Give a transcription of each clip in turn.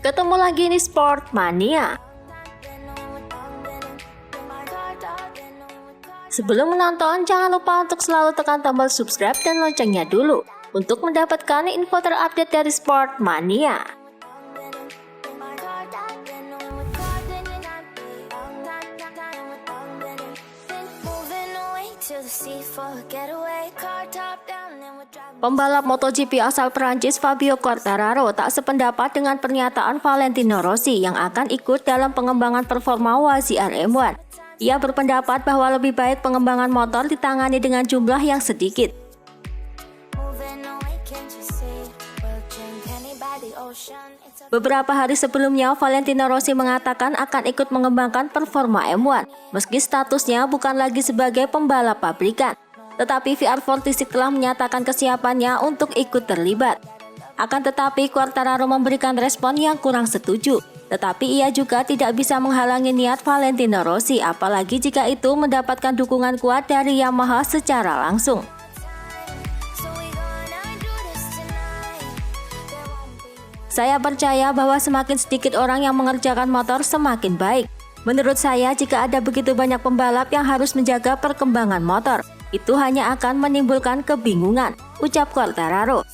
Ketemu lagi di Sportmania. Sebelum menonton, jangan lupa untuk selalu tekan tombol subscribe dan loncengnya dulu untuk mendapatkan info terupdate dari Sportmania. Pembalap MotoGP asal Prancis Fabio Quartararo tak sependapat dengan pernyataan Valentino Rossi yang akan ikut dalam pengembangan performa YZR M1. Ia berpendapat bahwa lebih baik pengembangan motor ditangani dengan jumlah yang sedikit. Beberapa hari sebelumnya, Valentino Rossi mengatakan akan ikut mengembangkan performa M1, meski statusnya bukan lagi sebagai pembalap pabrikan. Tetapi VR46 telah menyatakan kesiapannya untuk ikut terlibat. Akan tetapi, Quartararo memberikan respon yang kurang setuju. Tetapi ia juga tidak bisa menghalangi niat Valentino Rossi, apalagi jika itu mendapatkan dukungan kuat dari Yamaha secara langsung. Saya percaya bahwa semakin sedikit orang yang mengerjakan motor semakin baik. Menurut saya, jika ada begitu banyak pembalap yang harus menjaga perkembangan motor, itu hanya akan menimbulkan kebingungan, ucap Quartararo.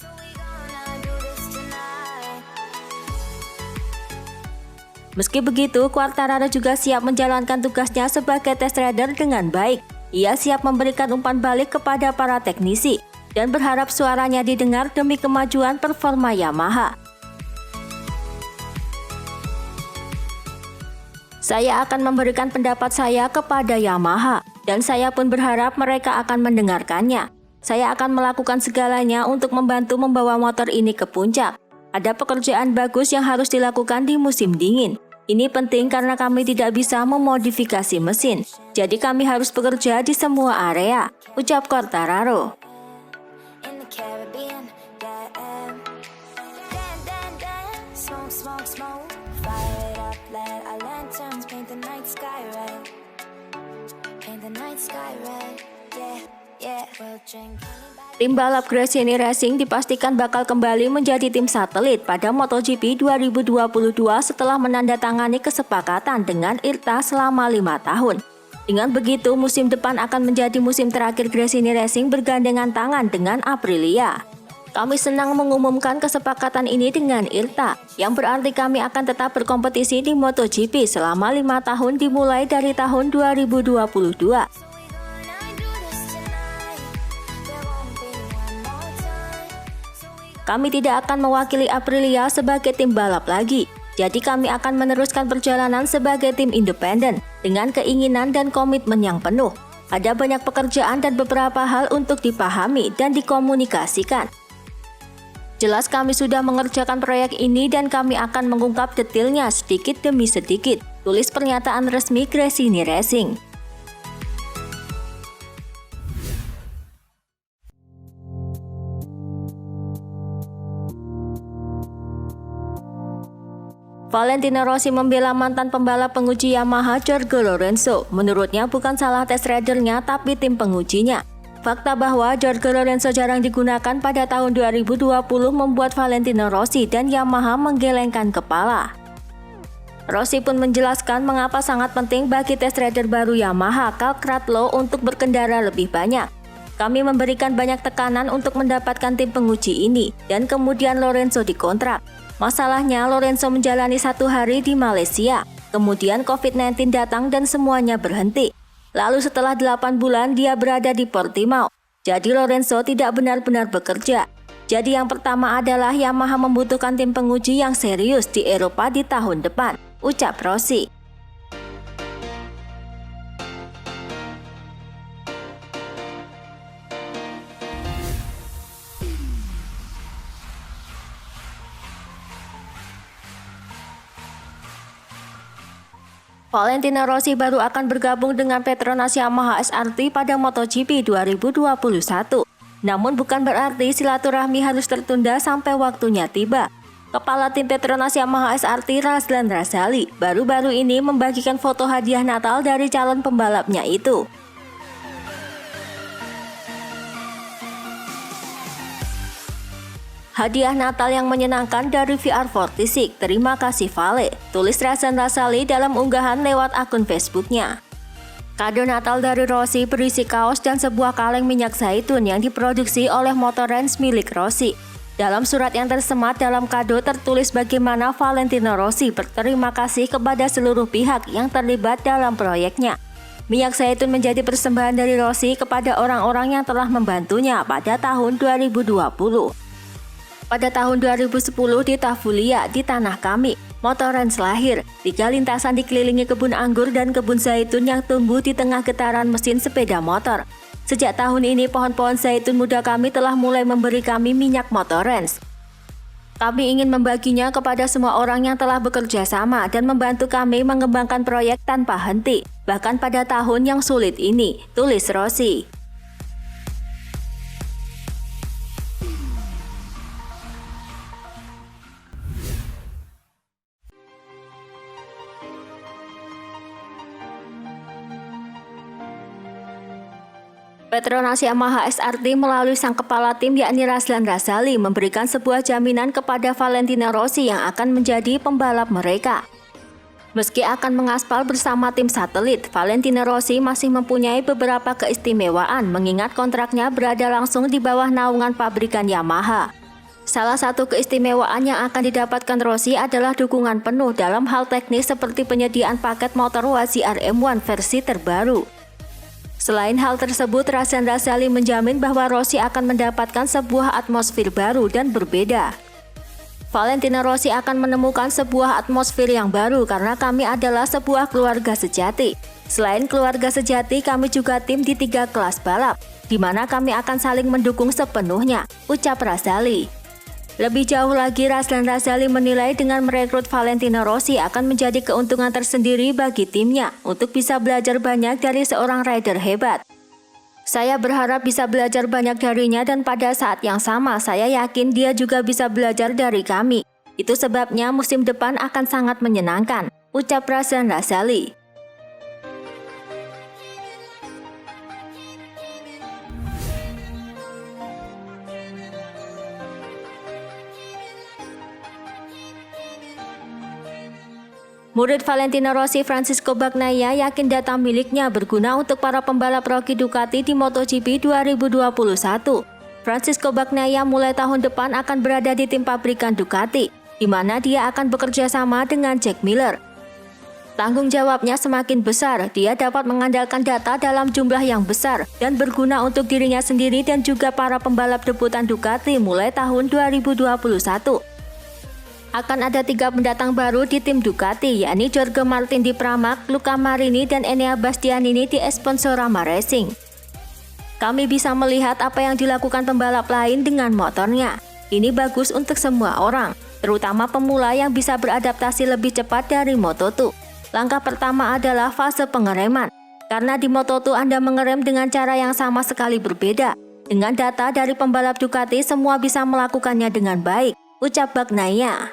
Meski begitu, Quartararo juga siap menjalankan tugasnya sebagai test rider dengan baik. Ia siap memberikan umpan balik kepada para teknisi dan berharap suaranya didengar demi kemajuan performa Yamaha. Saya akan memberikan pendapat saya kepada Yamaha, dan saya pun berharap mereka akan mendengarkannya. Saya akan melakukan segalanya untuk membantu membawa motor ini ke puncak. Ada pekerjaan bagus yang harus dilakukan di musim dingin. Ini penting karena kami tidak bisa memodifikasi mesin, jadi kami harus bekerja di semua area, ucap Quartararo. Tim balap Gresini Racing dipastikan bakal kembali menjadi tim satelit pada MotoGP 2022 setelah menandatangani kesepakatan dengan IRTA selama 5 tahun. Dengan begitu, musim depan akan menjadi musim terakhir Gresini Racing bergandengan tangan dengan Aprilia. Kami senang mengumumkan kesepakatan ini dengan IRTA, yang berarti kami akan tetap berkompetisi di MotoGP selama 5 tahun dimulai dari tahun 2022. Kami tidak akan mewakili Aprilia sebagai tim balap lagi, jadi kami akan meneruskan perjalanan sebagai tim independen dengan keinginan dan komitmen yang penuh. Ada banyak pekerjaan dan beberapa hal untuk dipahami dan dikomunikasikan. Jelas kami sudah mengerjakan proyek ini dan kami akan mengungkap detailnya sedikit demi sedikit, tulis pernyataan resmi Gresini Racing. Valentino Rossi membela mantan pembalap penguji Yamaha Jorge Lorenzo. Menurutnya bukan salah test ridernya tapi tim pengujinya. Fakta bahwa Jorge Lorenzo jarang digunakan pada tahun 2020 membuat Valentino Rossi dan Yamaha menggelengkan kepala. Rossi pun menjelaskan mengapa sangat penting bagi test rider baru Yamaha Cal Crutchlow untuk berkendara lebih banyak. Kami memberikan banyak tekanan untuk mendapatkan tim penguji ini dan kemudian Lorenzo dikontrak. Masalahnya Lorenzo menjalani 1 hari di Malaysia, kemudian COVID-19 datang dan semuanya berhenti. Lalu setelah 8 bulan dia berada di Portimao, jadi Lorenzo tidak benar-benar bekerja. Jadi yang pertama adalah Yamaha membutuhkan tim penguji yang serius di Eropa di tahun depan, ucap Rossi. Valentino Rossi baru akan bergabung dengan Petronas Yamaha SRT pada MotoGP 2021. Namun bukan berarti silaturahmi harus tertunda sampai waktunya tiba. Kepala tim Petronas Yamaha SRT Razlan Razali baru-baru ini membagikan foto hadiah Natal dari calon pembalapnya itu. Hadiah Natal yang menyenangkan dari VR46. Terima kasih Vale, tulis Razan Razali dalam unggahan lewat akun Facebooknya. Kado Natal dari Rossi berisi kaos dan sebuah kaleng minyak zaitun yang diproduksi oleh Motorens milik Rossi. Dalam surat yang tersemat dalam kado tertulis bagaimana Valentino Rossi berterima kasih kepada seluruh pihak yang terlibat dalam proyeknya. Minyak zaitun menjadi persembahan dari Rossi kepada orang-orang yang telah membantunya pada tahun 2020. Pada tahun 2010 di Tafulia, di tanah kami, Motorens lahir. 3 lintasan dikelilingi kebun anggur dan kebun zaitun yang tumbuh di tengah getaran mesin sepeda motor. Sejak tahun ini, pohon-pohon zaitun muda kami telah mulai memberi kami minyak Motorens. Kami ingin membaginya kepada semua orang yang telah bekerja sama dan membantu kami mengembangkan proyek tanpa henti, bahkan pada tahun yang sulit ini, tulis Rossi. Petronas Yamaha SRT melalui sang kepala tim yakni Razan Razali memberikan sebuah jaminan kepada Valentino Rossi yang akan menjadi pembalap mereka. Meski akan mengaspal bersama tim satelit, Valentino Rossi masih mempunyai beberapa keistimewaan mengingat kontraknya berada langsung di bawah naungan pabrikan Yamaha. Salah satu keistimewaan yang akan didapatkan Rossi adalah dukungan penuh dalam hal teknis seperti penyediaan paket motor WAZR M1 versi terbaru. Selain hal tersebut, Razan Razali menjamin bahwa Rossi akan mendapatkan sebuah atmosfer baru dan berbeda. Valentino Rossi akan menemukan sebuah atmosfer yang baru karena kami adalah sebuah keluarga sejati. Selain keluarga sejati, kami juga tim di 3 kelas balap, di mana kami akan saling mendukung sepenuhnya, ucap Razali. Lebih jauh lagi, Razan Razali menilai dengan merekrut Valentino Rossi akan menjadi keuntungan tersendiri bagi timnya untuk bisa belajar banyak dari seorang rider hebat. Saya berharap bisa belajar banyak darinya dan pada saat yang sama saya yakin dia juga bisa belajar dari kami. Itu sebabnya musim depan akan sangat menyenangkan, ucap Razan Razali. Murid Valentino Rossi, Francisco Bagnaia, yakin data miliknya berguna untuk para pembalap Rocky Ducati di MotoGP 2021. Francisco Bagnaia mulai tahun depan akan berada di tim pabrikan Ducati, di mana dia akan bekerja sama dengan Jack Miller. Tanggung jawabnya semakin besar, dia dapat mengandalkan data dalam jumlah yang besar dan berguna untuk dirinya sendiri dan juga para pembalap debutan Ducati mulai tahun 2021. Akan ada 3 pendatang baru di tim Ducati, yakni Jorge Martin di Pramac, Luca Marini, dan Enea Bastianini di Sponsorama Racing. Kami bisa melihat apa yang dilakukan pembalap lain dengan motornya. Ini bagus untuk semua orang, terutama pemula yang bisa beradaptasi lebih cepat dari Moto2. Langkah pertama adalah fase pengereman, karena di Moto2 Anda mengerem dengan cara yang sama sekali berbeda. Dengan data dari pembalap Ducati, semua bisa melakukannya dengan baik, ucap Bagnaia.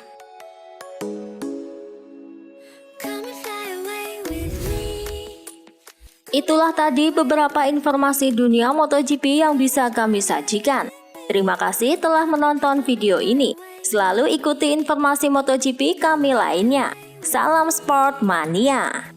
Itulah tadi beberapa informasi dunia MotoGP yang bisa kami sajikan. Terima kasih telah menonton video ini. Selalu ikuti informasi MotoGP kami lainnya. Salam Sport Mania.